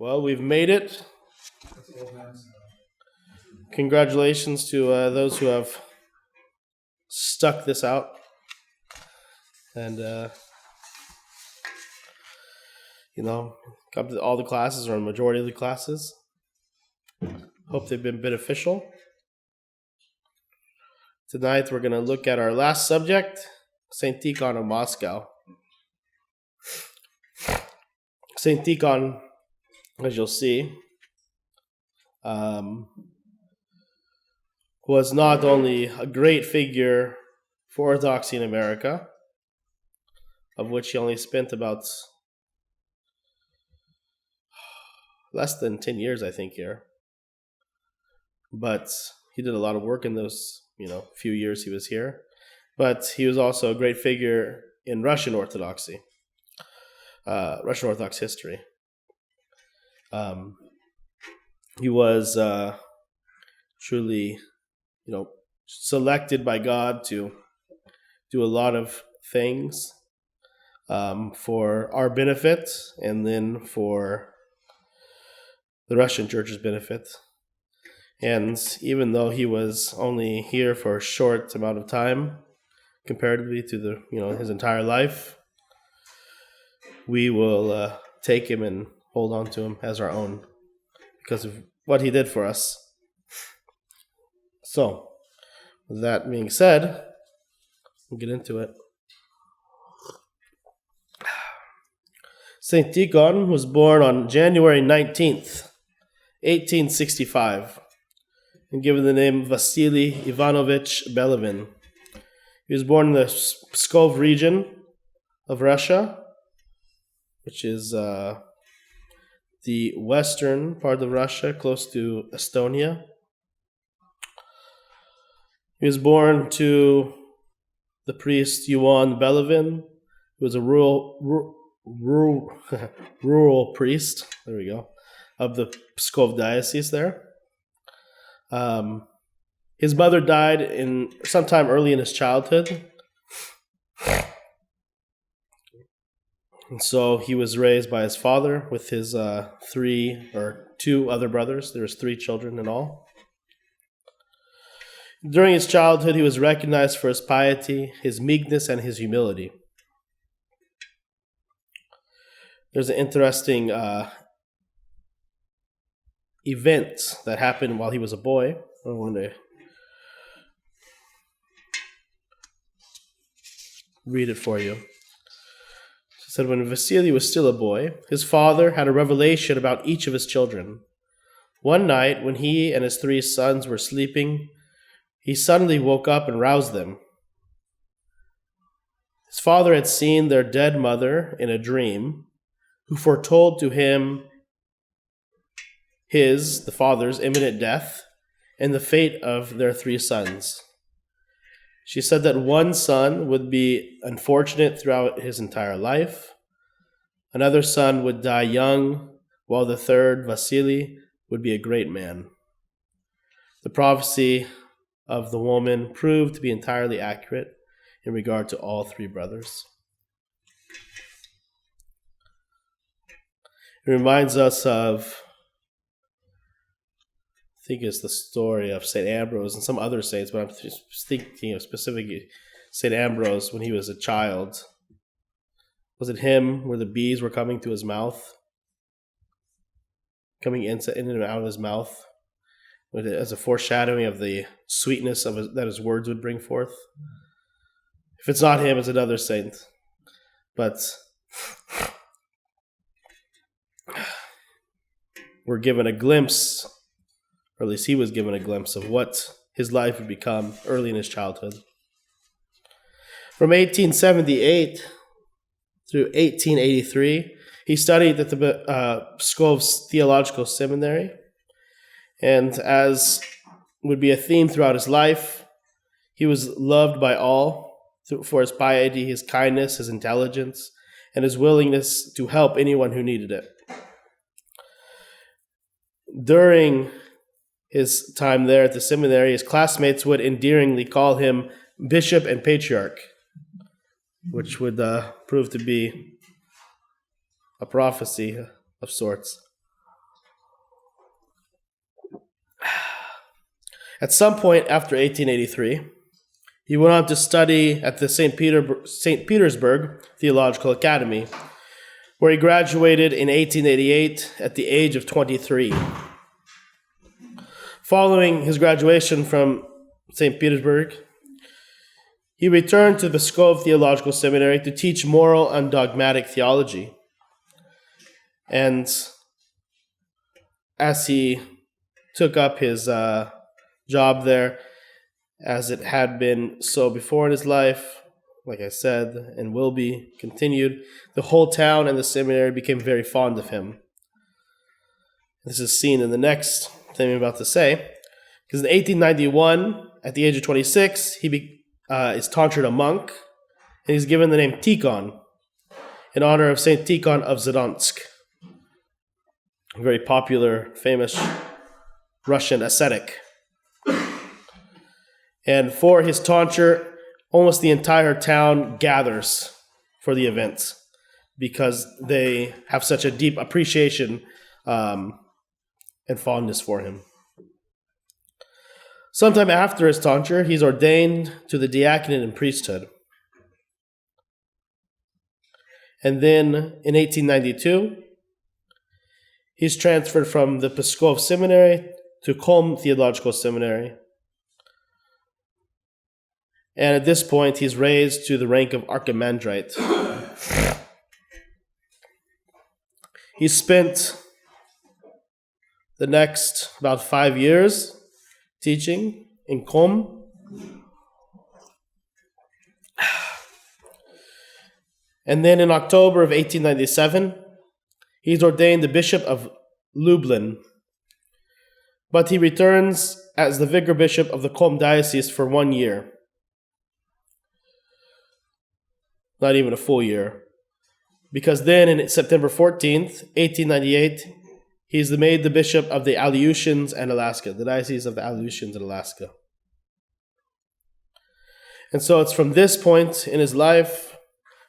Well, we've made it. Congratulations to those who have stuck this out. And, come to all the classes or a majority of the classes. Hope they've been beneficial. Tonight we're going to look at our last subject, St. Tikhon of Moscow. St. Tikhon, as you'll see, was not only a great figure for Orthodoxy in America, of which he only spent about less than 10 years, I think, here. But he did a lot of work in those, few years he was here. But he was also a great figure in Russian Orthodoxy, Russian Orthodox history. He was truly, selected by God to do a lot of things for our benefit and then for the Russian Church's benefit. And even though he was only here for a short amount of time, comparatively to his entire life, we will take him and hold on to him as our own because of what he did for us. So, with that being said, we'll get into it. St. Tikhon was born on January 19th, 1865, and given the name Vasily Ivanovich Belevin. He was born in the Pskov region of Russia, which is the western part of Russia, close to Estonia. He was born to the priest Yuan Belevin, who was a rural priest, there we go, of the Pskov diocese there. His mother died sometime early in his childhood. And so he was raised by his father with his two other brothers. There was 3 children in all. During his childhood, he was recognized for his piety, his meekness, and his humility. There's an interesting event that happened while he was a boy. I want to read it for you. It said, when Vasily was still a boy, his father had a revelation about each of his children. One night, when he and his 3 sons were sleeping, he suddenly woke up and roused them. His father had seen their dead mother in a dream, who foretold to him the father's, imminent death and the fate of their 3 sons. She said that one son would be unfortunate throughout his entire life, another son would die young, while the third, Vasily, would be a great man. The prophecy of the woman proved to be entirely accurate in regard to all 3 brothers. It reminds us of, I think it's the story of St. Ambrose and some other saints, but I'm thinking of specifically St. Ambrose when he was a child. Was it him where the bees were coming to his mouth? Coming in and out of his mouth? As a foreshadowing of the sweetness that his words would bring forth. If it's not him, it's another saint. But we're given a glimpse, or at least he was given a glimpse of what his life would become early in his childhood. From 1878 through 1883, he studied at the Pskov's Theological Seminary. And as would be a theme throughout his life, he was loved by all for his piety, his kindness, his intelligence, and his willingness to help anyone who needed it. During his time there at the seminary, his classmates would endearingly call him Bishop and Patriarch, which would prove to be a prophecy of sorts. At some point after 1883, he went on to study at the St. Petersburg Theological Academy, where he graduated in 1888 at the age of 23. Following his graduation from St. Petersburg, he returned to the Pskov Theological Seminary to teach moral and dogmatic theology. And as he took up his job there, as it had been so before in his life, like I said, and will be continued, the whole town and the seminary became very fond of him. This is seen in the next thing I'm about to say, because in 1891, at the age of 26, he is tonsured a monk, and he's given the name Tikhon in honor of Saint Tikhon of Zadonsk, a very popular, famous Russian ascetic. And for his tonsure, almost the entire town gathers for the event because they have such a deep appreciation and fondness for him. Sometime after his tonsure, he's ordained to the diaconate and priesthood. And then in 1892, he's transferred from the Pskov Seminary to Qom Theological Seminary. And at this point, he's raised to the rank of archimandrite. He spent the next about 5 years teaching in Qom. And then in October of 1897, he's ordained the Bishop of Lublin. But he returns as the Vicar Bishop of the Qom Diocese for 1 year. Not even a full year. Because then, in September 14th, 1898, he's made the Bishop of the Aleutians and Alaska, the Diocese of the Aleutians and Alaska. And so it's from this point in his life,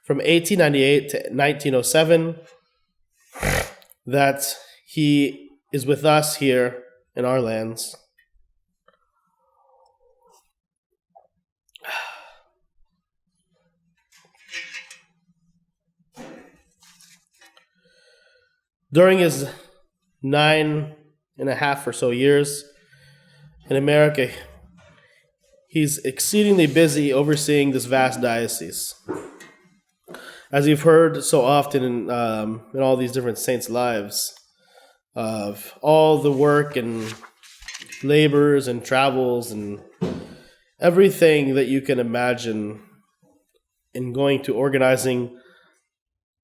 from 1898 to 1907, that he is with us here in our lands. During his 9.5 or so years in America, he's exceedingly busy overseeing this vast diocese. As you've heard so often in all these different saints' lives, of all the work and labors and travels and everything that you can imagine in going to organizing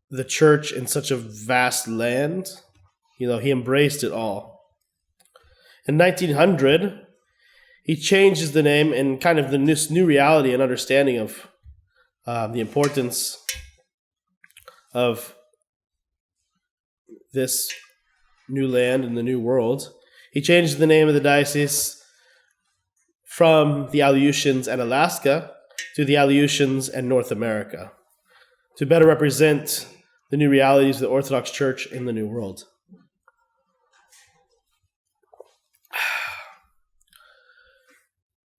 the church in such a vast land, he embraced it all. In 1900, he changes the name in kind of this new reality and understanding of the importance of this new land and the new world. He changed the name of the diocese from the Aleutians and Alaska to the Aleutians and North America to better represent the new realities of the Orthodox Church in the New World.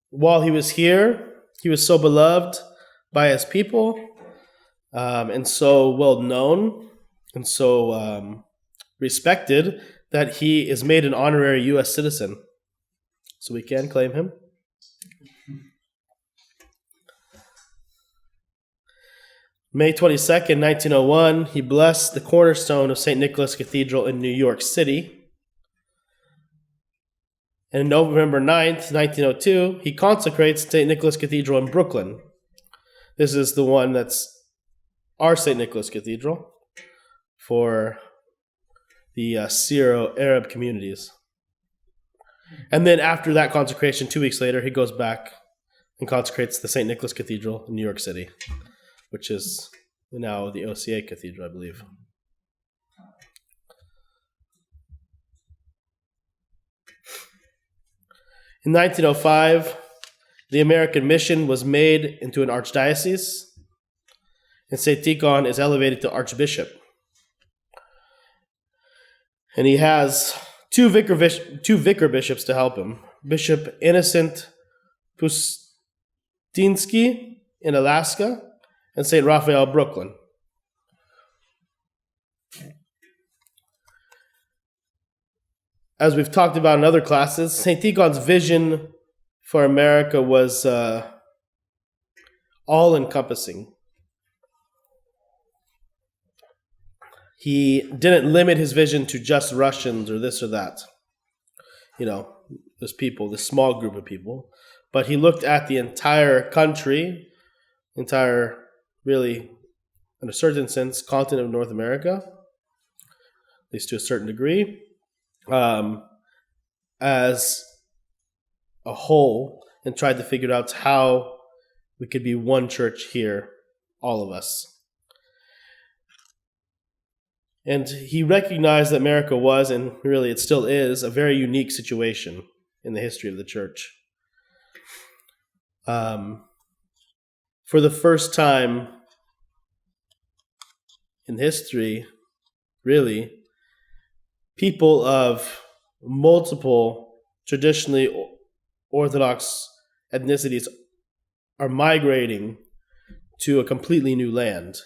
While he was here, he was so beloved by his people and so well known and so respected that he is made an honorary U.S. citizen. So we can claim him. May 22nd, 1901, he blessed the cornerstone of St. Nicholas Cathedral in New York City. And November 9th, 1902, he consecrates St. Nicholas Cathedral in Brooklyn. This is the one that's our St. Nicholas Cathedral for the Syro-Arab communities. And then after that consecration, 2 weeks later, he goes back and consecrates the St. Nicholas Cathedral in New York City, which is now the OCA Cathedral, I believe. In 1905, the American mission was made into an archdiocese, and St. Tikhon is elevated to archbishop. And he has two vicar bishops to help him. Bishop Innocent Pustinsky in Alaska, and St. Raphael, Brooklyn. As we've talked about in other classes, St. Tikhon's vision for America was all-encompassing. He didn't limit his vision to just Russians or this or that. This people, this small group of people. But he looked at the entire country, really, in a certain sense, continent of North America, at least to a certain degree, as a whole, and tried to figure out how we could be one church here, all of us. And he recognized that America was, and really it still is, a very unique situation in the history of the church. For the first time in history, really, people of multiple traditionally Orthodox ethnicities are migrating to a completely new land.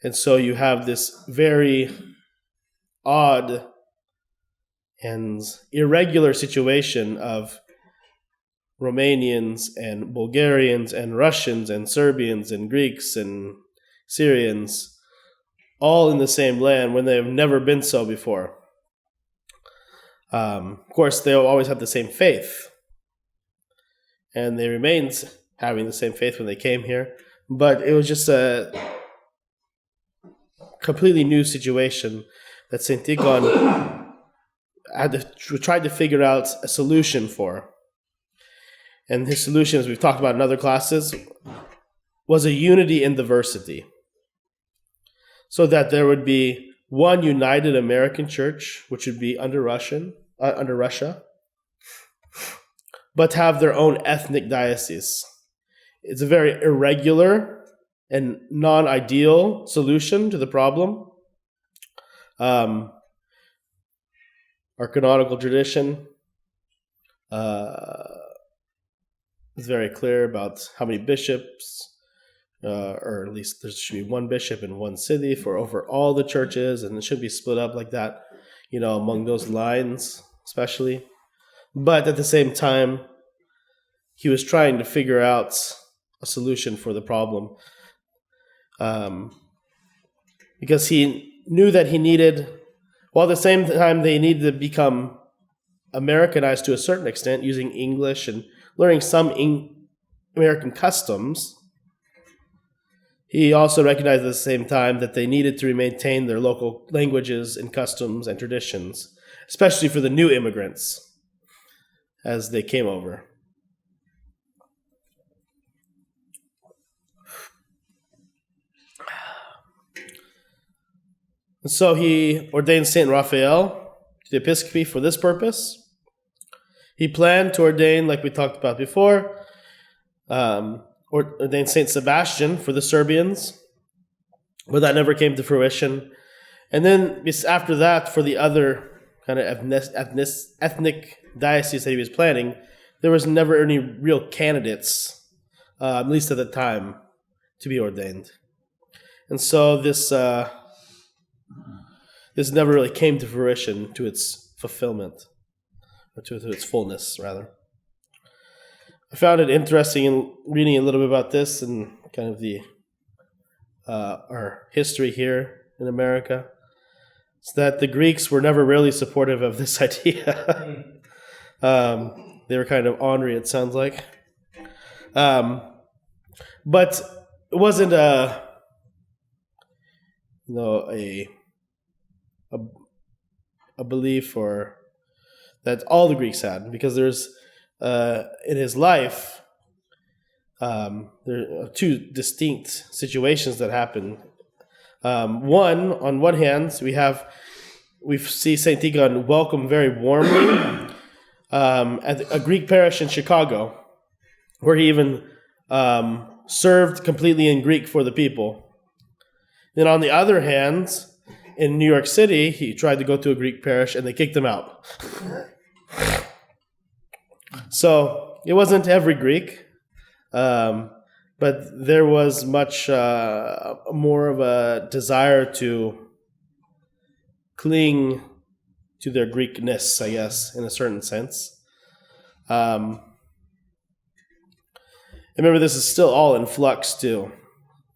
And so you have this very odd and irregular situation of Romanians and Bulgarians and Russians and Serbians and Greeks and Syrians all in the same land when they have never been so before. Of course, they'll always have the same faith. And they remained having the same faith when they came here. But it was just a completely new situation that St. Tikhon tried to figure out a solution for. And his solution, as we've talked about in other classes, was a unity in diversity. So that there would be one united American church, which would be under Russia, but have their own ethnic diocese. It's a very irregular and non-ideal solution to the problem. Our canonical tradition is very clear about how many bishops, or at least there should be one bishop in one city for over all the churches, and it should be split up like that, among those lines especially. But at the same time, he was trying to figure out a solution for the problem. Because he knew that he needed, while at the same time they needed to become Americanized to a certain extent, using English and learning some American customs, he also recognized at the same time that they needed to maintain their local languages and customs and traditions, especially for the new immigrants as they came over. And so he ordained St. Raphael to the episcopacy for this purpose. He planned to ordain, like we talked about before, ordained St. Sebastian for the Serbians, but that never came to fruition. And then after that, for the other kind of ethnic diocese that he was planning, there was never any real candidates, at least at the time, to be ordained. And so this never really came to fruition, to its fulfillment, or to its fullness, rather. I found it interesting in reading a little bit about this and kind of our history here in America. It's that the Greeks were never really supportive of this idea. They were kind of ornery, it sounds like. But it wasn't a belief or that all the Greeks had, because there's in his life there are two distinct situations that happen. On one hand, we see St. Tikhon welcome very warmly at a Greek parish in Chicago, where he even served completely in Greek for the people. Then on the other hand, in New York City, he tried to go to a Greek parish and they kicked him out. So it wasn't every Greek, but there was much more of a desire to cling to their Greekness, I guess, in a certain sense. Remember, this is still all in flux too.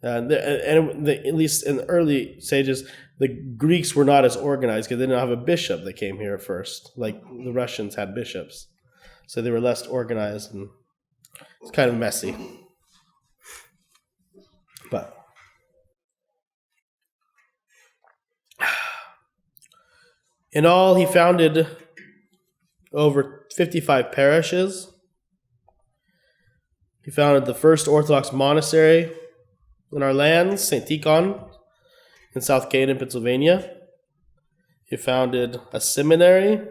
At least in the early stages, the Greeks were not as organized because they didn't have a bishop that came here at first, like the Russians had bishops. So they were less organized, and it's kind of messy. But in all, he founded over 55 parishes. He founded the first Orthodox monastery in our lands, St. Tikhon, in South Canaan, Pennsylvania. He founded a seminary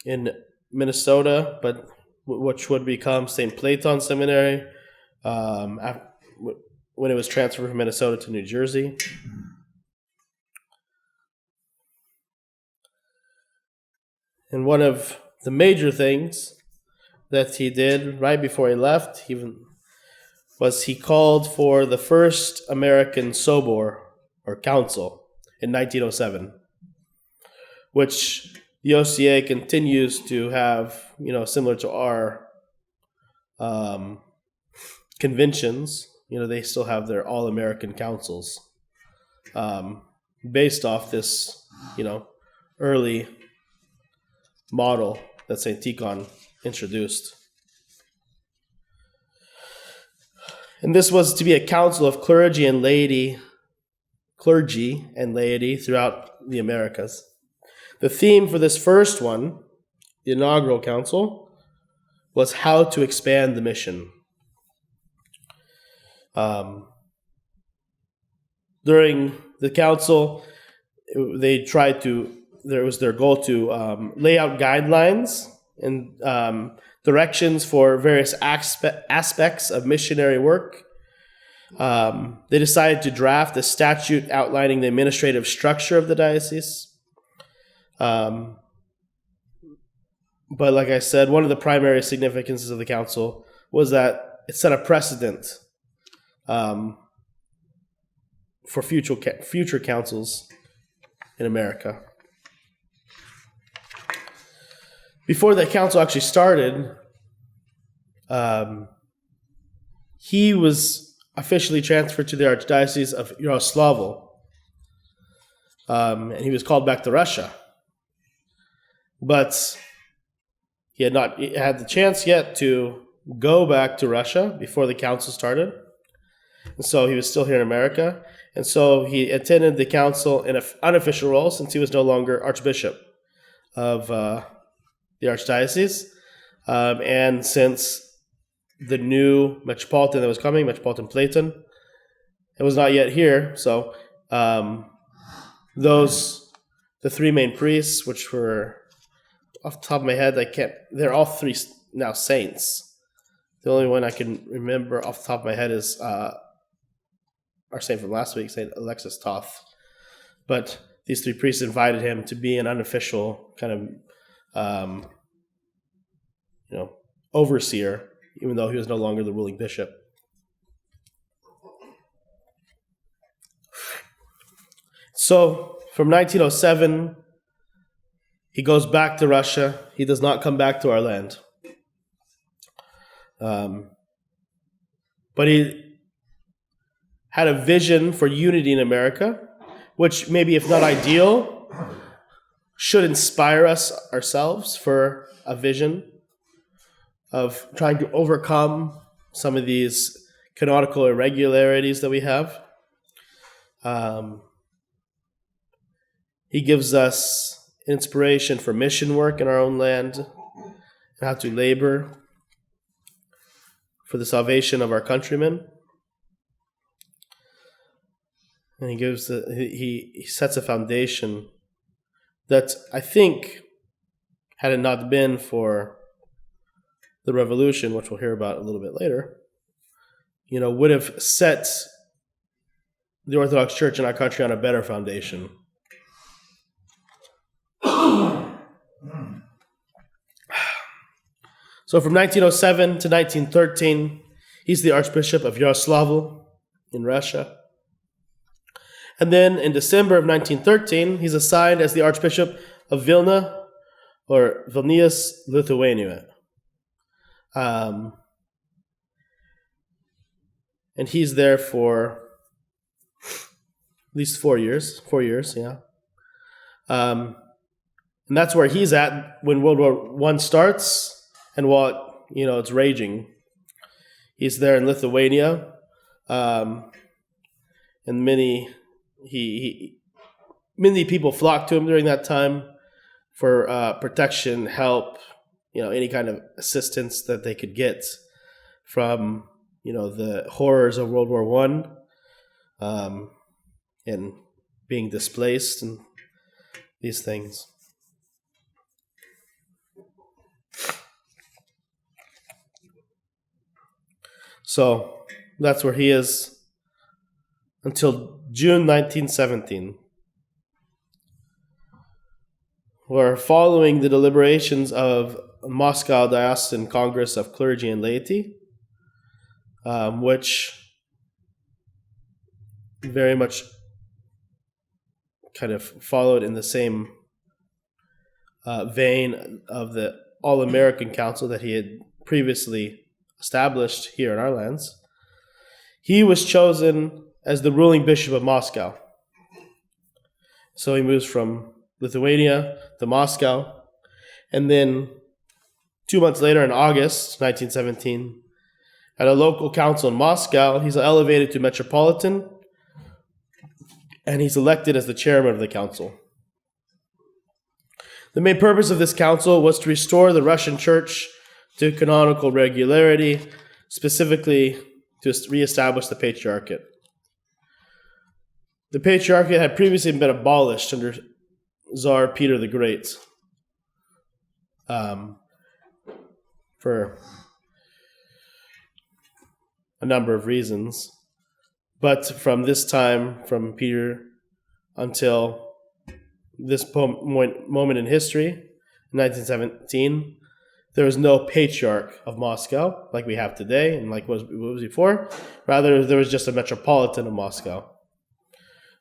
in Minnesota, but which would become St. Platon Seminary when it was transferred from Minnesota to New Jersey. And one of the major things that he did right before he left was he called for the first American Sobor, or council, in 1907, which the OCA continues to have, similar to our conventions. They still have their all-American councils based off this, early model that St. Tikhon introduced. And this was to be a council of clergy and laity throughout the Americas. The theme for this first one, the inaugural council, was how to expand the mission. During the council, it was their goal to lay out guidelines and directions for various aspects of missionary work. They decided to draft a statute outlining the administrative structure of the diocese. But like I said, one of the primary significances of the council was that it set a precedent for future councils in America. Before the council actually started, he was officially transferred to the Archdiocese of Yaroslavl, and he was called back to Russia. But he had not had the chance yet to go back to Russia before the council started. And so he was still here in America. And so he attended the council in an unofficial role since he was no longer Archbishop of the Archdiocese. And since the new Metropolitan that was coming, Metropolitan Platon, it was not yet here. So the three main priests, which were, off the top of my head, they're all three now saints. The only one I can remember off the top of my head is our saint from last week, Saint Alexis Toth. But these three priests invited him to be an unofficial kind of, overseer, even though he was no longer the ruling bishop. So from 1907, he goes back to Russia. He does not come back to our land. But he had a vision for unity in America, which maybe, if not ideal, should inspire us ourselves for a vision of trying to overcome some of these canonical irregularities that we have. He gives us inspiration for mission work in our own land and how to labor for the salvation of our countrymen. And he sets a foundation that I think, had it not been for the revolution, which we'll hear about a little bit later, would have set the Orthodox Church in our country on a better foundation. So from 1907 to 1913, he's the Archbishop of Yaroslavl in Russia. And then in December of 1913, he's assigned as the Archbishop of Vilna, or Vilnius, Lithuania. And he's there for at least 4 years. 4 years, yeah. And that's where he's at when World War I starts and while it's raging. He's there in Lithuania, and many people flocked to him during that time for protection, help, any kind of assistance that they could get from the horrors of World War I, and being displaced and these things. So that's where he is until June 1917, where following the deliberations of Moscow Diocesan Congress of Clergy and Laity, which very much kind of followed in the same vein of the All-American Council that he had previously established here in our lands. He was chosen as the ruling bishop of Moscow. So he moves from Lithuania to Moscow. And then 2 months later, in August 1917, at a local council in Moscow, he's elevated to metropolitan, and he's elected as the chairman of the council. The main purpose of this council was to restore the Russian Church to canonical regularity, specifically to reestablish the patriarchate. The patriarchate had previously been abolished under Tsar Peter the Great, for a number of reasons. But from this time, from Peter until this moment in history, 1917, there was no patriarch of Moscow like we have today and like was before. Rather, there was just a metropolitan of Moscow.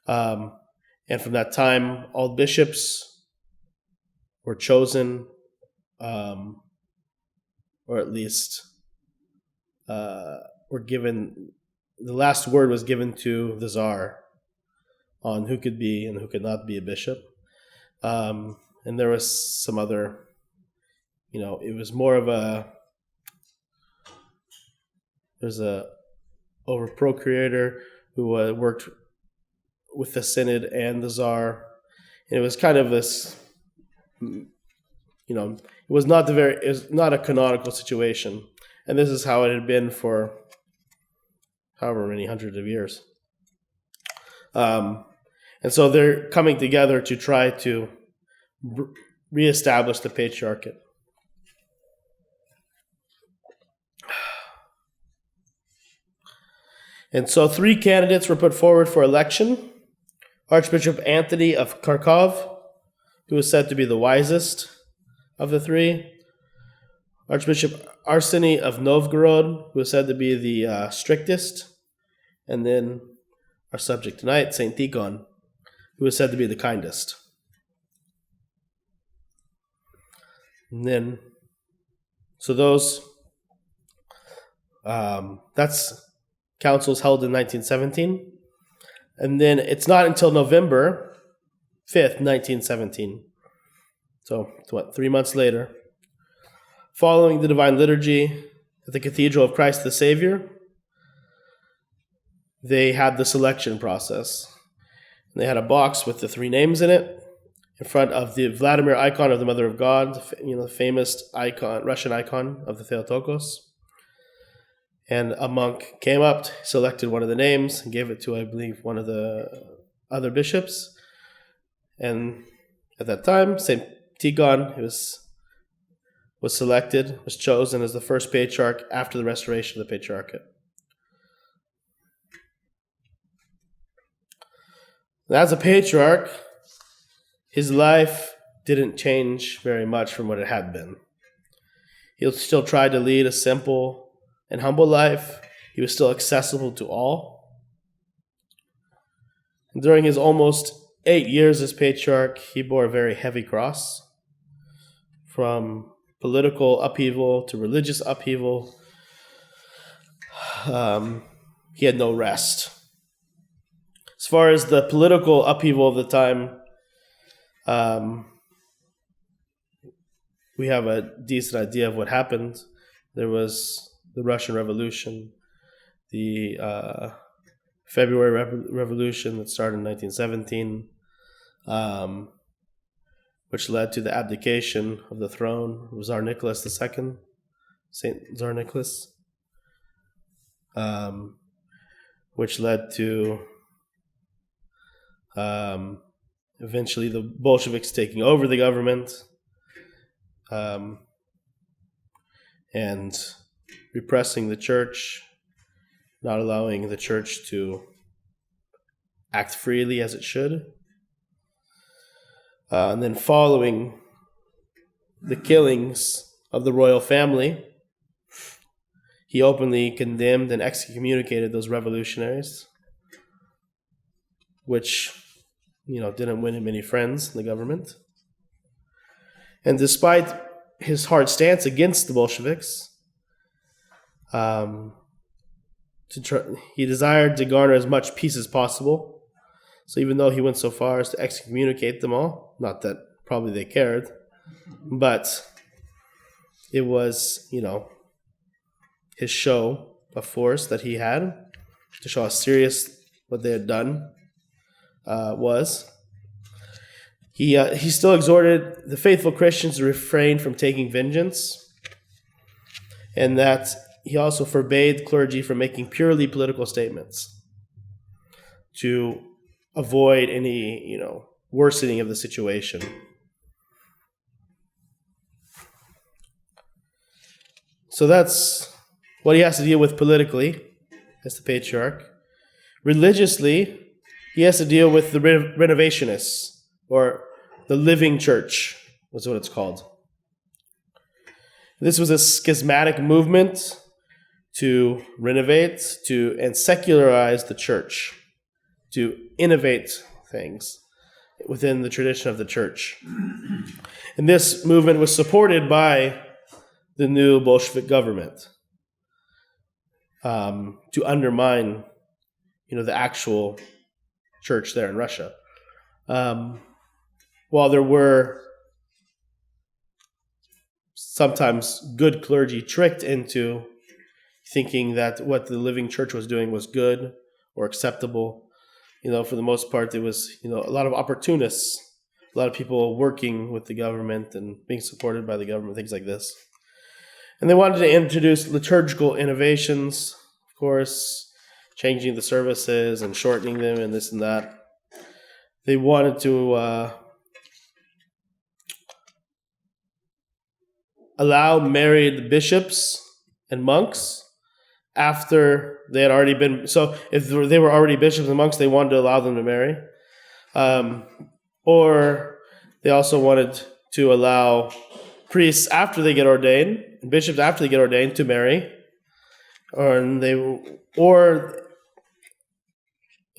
And from that time, all bishops were chosen, or at least were given, the last word was given to the Tsar on who could be and who could not be a bishop. And there was some other, it was more of there's a over-procurator who worked with the synod and the Tsar. And it was kind of this, it was not a canonical situation. And this is how it had been for however many hundreds of years. And so they're coming together to try to reestablish the patriarchate. And so 3 candidates were put forward for election. Archbishop Anthony of Kharkov, who was said to be the wisest of the 3. Archbishop Arseny of Novgorod, who was said to be the strictest. And then our subject tonight, St. Tikhon, who was said to be the kindest. And then, so those, that's councils held in 1917. And then it's not until November 5th, 1917. So, 3 months later, following the Divine Liturgy at the Cathedral of Christ the Savior, they had the selection process. And they had a box with the 3 names in it, in front of the Vladimir icon of the Mother of God, the famous icon, Russian icon of the Theotokos. And a monk came up, selected one of the names, and gave it to, I believe, one of the other bishops. And at that time, St. Tikhon was selected, was chosen as the first patriarch after the restoration of the patriarchate. As a patriarch, his life didn't change very much from what it had been. He still tried to lead a simple and humble life. He was still accessible to all. During his almost 8 years as patriarch, he bore a very heavy cross, from political upheaval to religious upheaval. He had no rest. As far as the political upheaval of the time, we have a decent idea of what happened. There was the Russian Revolution, the February Revolution that started in 1917, which led to the abdication of the throne of Tsar Nicholas II, Saint Tsar Nicholas, which led to eventually the Bolsheviks taking over the government and repressing the church, not allowing the church to act freely as it should. And then following the killings of the royal family, he openly condemned and excommunicated those revolutionaries, which, didn't win him any friends in the government. And despite his hard stance against the Bolsheviks, he desired to garner as much peace as possible. So even though he went so far as to excommunicate them all, not that probably they cared, but it was, his show of force that he had to show how serious what they had done was. He still exhorted the faithful Christians to refrain from taking vengeance, and that he also forbade clergy from making purely political statements to avoid any, worsening of the situation. So that's what he has to deal with politically as the patriarch. Religiously, he has to deal with the renovationists, or the living church was what it's called. This was a schismatic movement to renovate and secularize the church, to innovate things within the tradition of the church. And this movement was supported by the new Bolshevik government to undermine, the actual church there in Russia. While there were sometimes good clergy tricked into thinking that what the living church was doing was good or acceptable, for the most part, it was, a lot of opportunists, a lot of people working with the government and being supported by the government, things like this. And they wanted to introduce liturgical innovations, of course, changing the services and shortening them and this and that. They wanted to allow married bishops and monks after they had already been. So if they were already bishops and monks, they wanted to allow them to marry. Or they also wanted to allow priests after they get ordained, and bishops after they get ordained, to marry. Or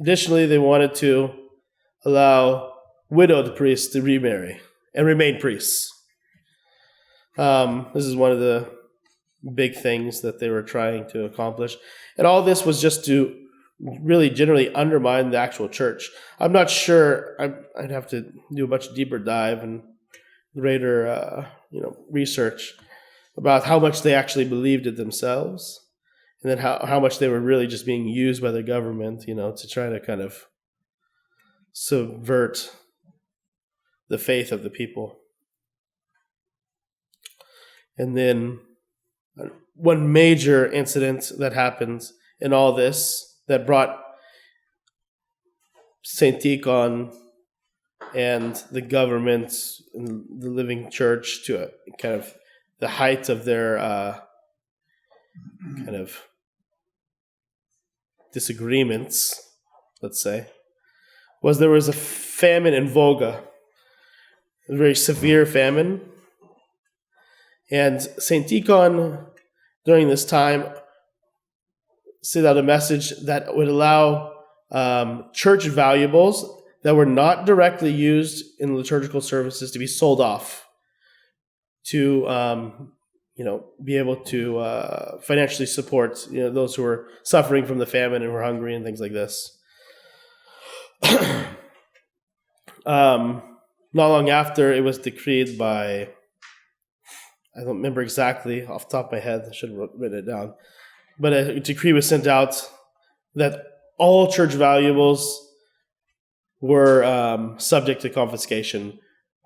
additionally, they wanted to allow widowed priests to remarry and remain priests. This is one of the big things that they were trying to accomplish. And all this was just to really generally undermine the actual church. I'm not sure. I'd have to do a much deeper dive and greater research about how much they actually believed it themselves, and then how much they were really just being used by the government, to try to kind of subvert the faith of the people. And then one major incident that happened in all this that brought St. Tikhon and the government and the living church to a kind of the height of their kind of disagreements, let's say, was there was a famine in Volga, a very severe famine. And St. Tikhon, during this time, sent out a message that would allow church valuables that were not directly used in liturgical services to be sold off to be able to financially support those who were suffering from the famine and were hungry and things like this. Not long after, it was decreed by, I don't remember exactly off the top of my head, I should have written it down, but a decree was sent out that all church valuables were subject to confiscation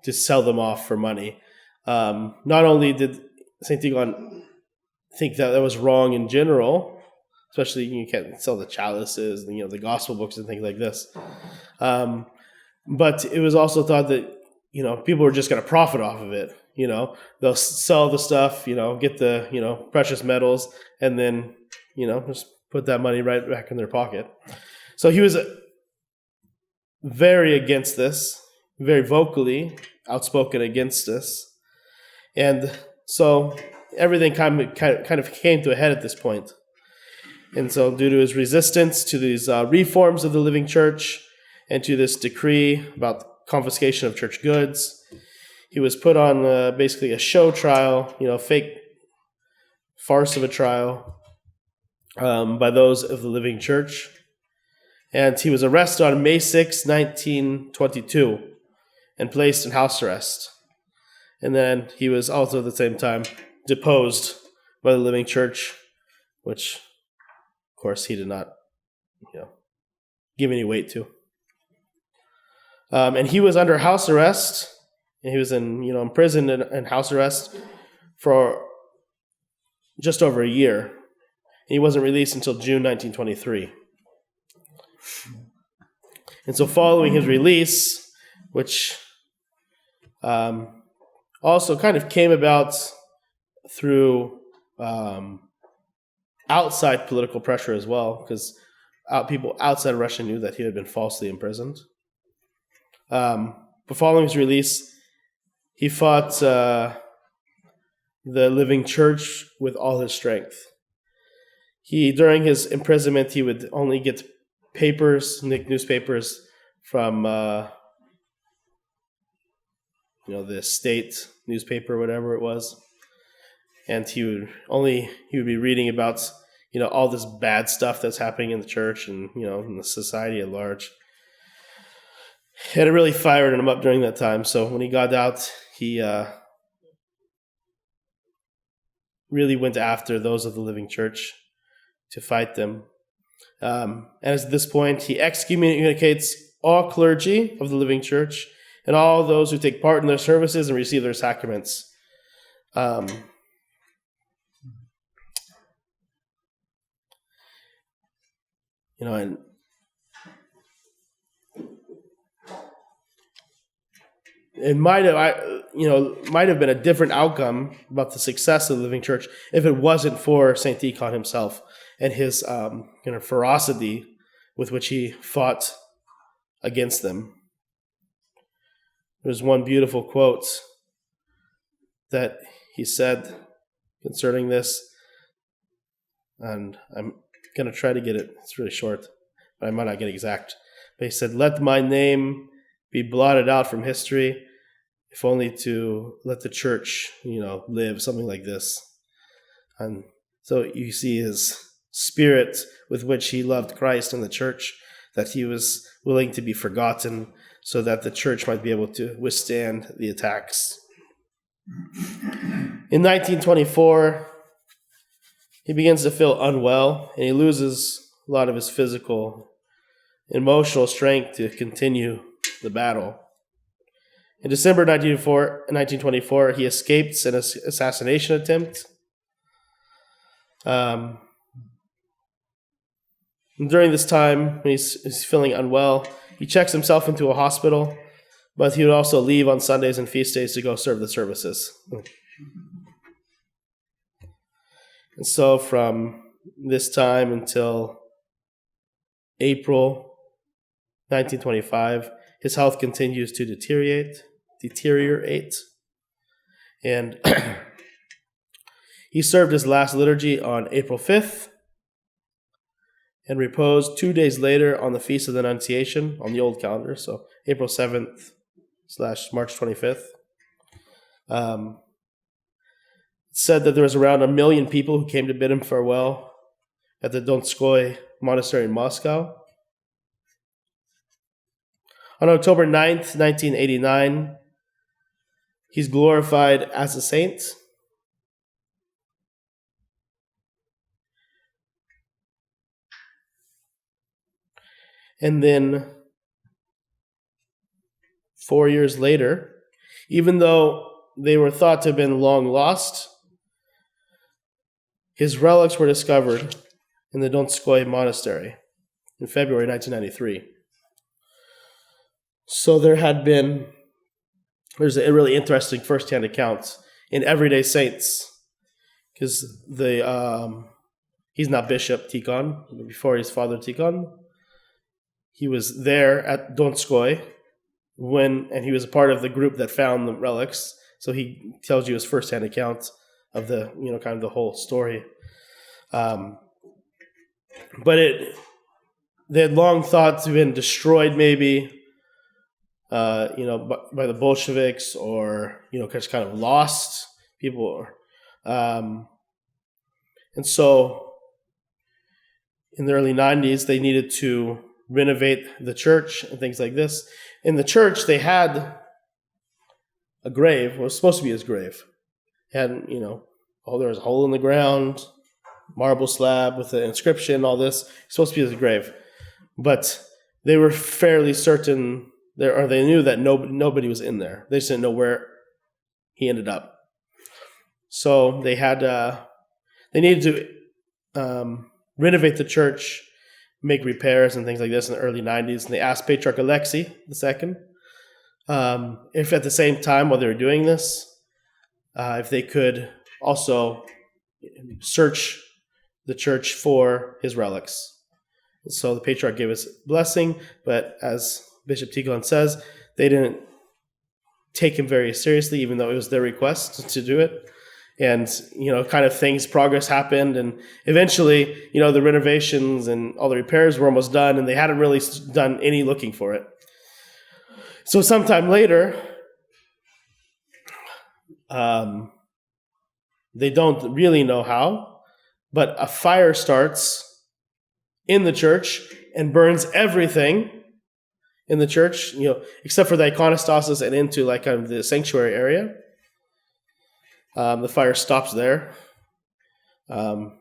to sell them off for money. Not only did St. Tikhon think that was wrong in general, especially you can't sell the chalices and the gospel books and things like this, but it was also thought that people were just going to profit off of it. They'll sell the stuff, get the precious metals, and then just put that money right back in their pocket. So he was very against this, very vocally outspoken against this. And so everything kind of came to a head at this point. And so due to his resistance to these reforms of the living church and to this decree about confiscation of church goods, he was put on basically a show trial, fake farce of a trial by those of the living church. And he was arrested on May 6, 1922 and placed in house arrest. And then he was also at the same time deposed by the living church, which, of course, he did not, give any weight to. And he was under house arrest, and he was in prison and house arrest for just over a year. And he wasn't released until June 1923. And so following his release, which also kind of came about through outside political pressure as well, because people outside Russia knew that he had been falsely imprisoned. But following his release, he fought the living church with all his strength. During his imprisonment, he would only get newspapers from the state newspaper, whatever it was, and he would be reading about all this bad stuff that's happening in the church and in the society at large. And it really fired him up during that time. So when he got out, he really went after those of the living church to fight them. And at this point, he excommunicates all clergy of the living church and all those who take part in their services and receive their sacraments. And it might have been a different outcome about the success of the living church if it wasn't for St. Tikhon himself and his ferocity with which he fought against them. There's one beautiful quote that he said concerning this, and I'm going to try to get it. It's really short, but I might not get it exact. But he said, "Let my name be blotted out from history, if only to let the church, live," something like this. And so you see his spirit with which he loved Christ and the church, that he was willing to be forgotten so that the church might be able to withstand the attacks. In 1924, he begins to feel unwell, and he loses a lot of his physical, emotional strength to continue the battle. In December 1924, he escapes an assassination attempt. During this time, when he's feeling unwell, he checks himself into a hospital, but he would also leave on Sundays and feast days to go serve the services. And so from this time until April 1925, his health continues to deteriorate. And He served his last liturgy on April 5th and reposed 2 days later on the Feast of the Annunciation on the old calendar, so April 7th / March 25th. It said that there was around 1 million people who came to bid him farewell at the Donskoy Monastery in Moscow. On October 9th, 1989, he's glorified as a saint. And then 4 years later, even though they were thought to have been long lost, his relics were discovered in the Donskoy Monastery in February 1993. So there's a really interesting first-hand account in Everyday Saints, because he's not Bishop Tikhon. Before he's Father Tikhon, he was there at Donskoy and he was a part of the group that found the relics. So he tells you his first-hand account of the kind of the whole story. But they had long thought to have been destroyed, maybe. By the Bolsheviks, or just kind of lost people, and so in the early 90s they needed to renovate the church and things like this. In the church they had a grave. It was supposed to be his grave. It had there was a hole in the ground, marble slab with the inscription, all this. It's supposed to be his grave, but they were fairly certain. They knew that nobody was in there. They just didn't know where he ended up. So they needed to renovate the church, make repairs and things like this in the early 90s. And they asked Patriarch Alexei II if at the same time while they were doing this, if they could also search the church for his relics. So the Patriarch gave his blessing, but as Bishop Tikhon says, they didn't take him very seriously, even though it was their request to do it. And, progress happened. And eventually, the renovations and all the repairs were almost done, and they hadn't really done any looking for it. So sometime later, they don't really know how, but a fire starts in the church and burns everything in the church, except for the iconostasis and into the sanctuary area. The fire stops there. And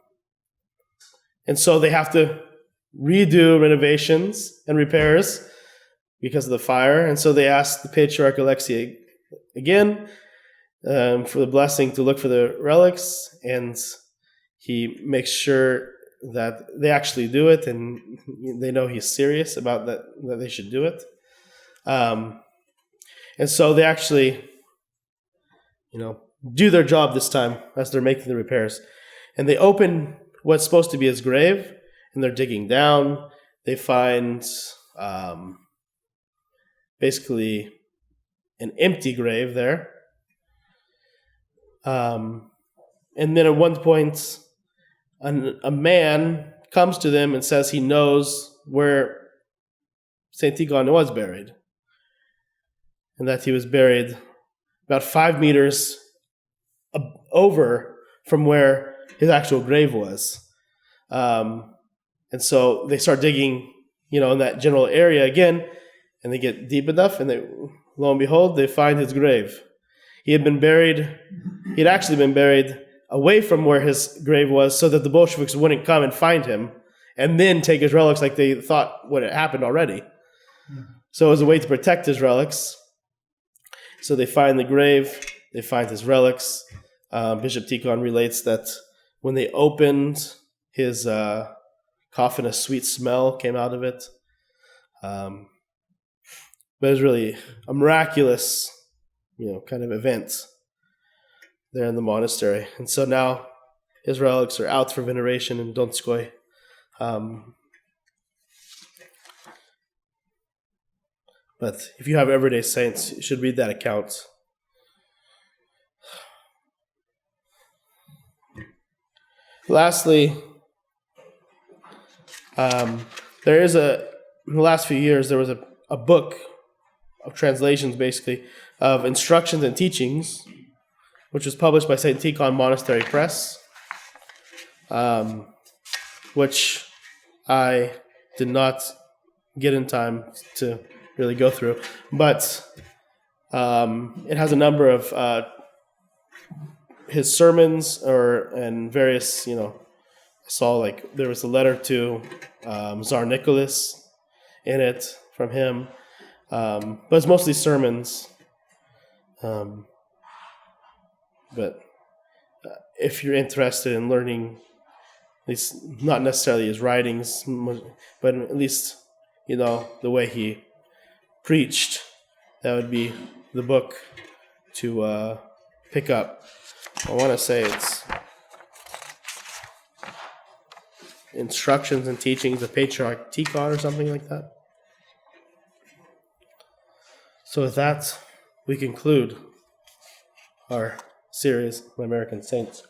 so they have to redo renovations and repairs because of the fire. And so they asked the Patriarch Alexei again for the blessing to look for the relics, and he makes sure that they actually do it, and they know he's serious about that they should do it. And so they actually, do their job this time as they're making the repairs. And they open what's supposed to be his grave, and they're digging down. They find basically an empty grave there. And then at one point, a man comes to them and says he knows where St. Tikhon was buried, and that he was buried about 5 meters over from where his actual grave was. And so they start digging, in that general area again, and they get deep enough, and lo and behold, they find his grave. He had actually been buried away from where his grave was, so that the Bolsheviks wouldn't come and find him and then take his relics like they thought would have happened already. So it was a way to protect his relics. So they find the grave, they find his relics. Bishop Tikhon relates that when they opened his coffin, a sweet smell came out of it. But it was really a miraculous, kind of event there in the monastery. And so now his relics are out for veneration in Donskoy. But if you have Everyday Saints, you should read that account. Lastly, there is in the last few years, there was a book of translations, basically, of instructions and teachings, which was published by St. Tikhon Monastery Press, which I did not get in time to really go through. But it has a number of his sermons and various, I saw like there was a letter to Tsar Nicholas in it from him, but it's mostly sermons. But if you're interested in learning, at least not necessarily his writings, but at least the way he preached, that would be the book to pick up. I want to say it's Instructions and Teachings of Patriarch Tikhon or something like that. So with that, we conclude our series on American saints.